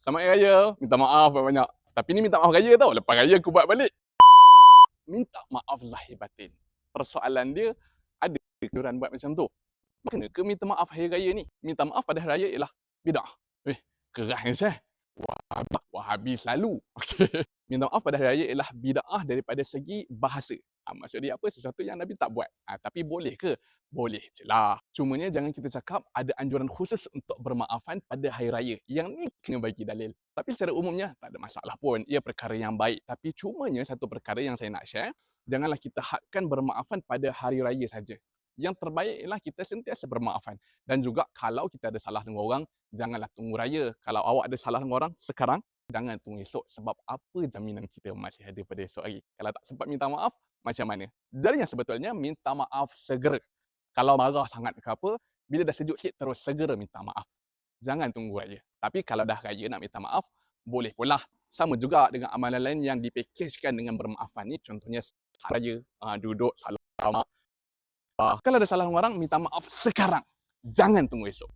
Selamat Hari Raya, minta maaf banyak-banyak. Tapi ni minta maaf raya tau, lepas raya aku buat balik. Minta maaf zahir batin. Persoalan dia, ada orang buat macam tu. Kena ke minta maaf hari raya ni? Minta maaf pada hari raya ialah bid'ah. Keras ni saya. Wahabi selalu. Okay. Minta maaf pada hari raya ialah bid'ah daripada segi bahasa. Maksud dia apa? Sesuatu yang Nabi tak buat. Tapi boleh ke? Boleh je lah. Cumanya jangan kita cakap ada anjuran khusus untuk bermaafan pada hari raya. Yang ni kena bagi dalil. Tapi secara umumnya tak ada masalah pun. Ia perkara yang baik. Tapi cumanya satu perkara yang saya nak share, janganlah kita hadkan bermaafan pada hari raya saja. Yang terbaik ialah kita sentiasa bermaafan. Dan juga kalau kita ada salah dengan orang, janganlah tunggu raya. Kalau awak ada salah dengan orang sekarang, jangan tunggu esok. Sebab apa jaminan kita masih ada pada esok hari? Kalau tak sempat minta maaf, macam mana? Jadi yang sebetulnya minta maaf segera. Kalau marah sangat ke apa, bila dah sejuk sikit terus segera minta maaf. Jangan tunggu raya. Tapi kalau dah raya nak minta maaf, boleh pula. Sama juga dengan amalan lain yang dipakejkan dengan bermaafan ni. Contohnya raya, duduk, salam. Kalau ada salah orang, minta maaf sekarang. Jangan tunggu esok.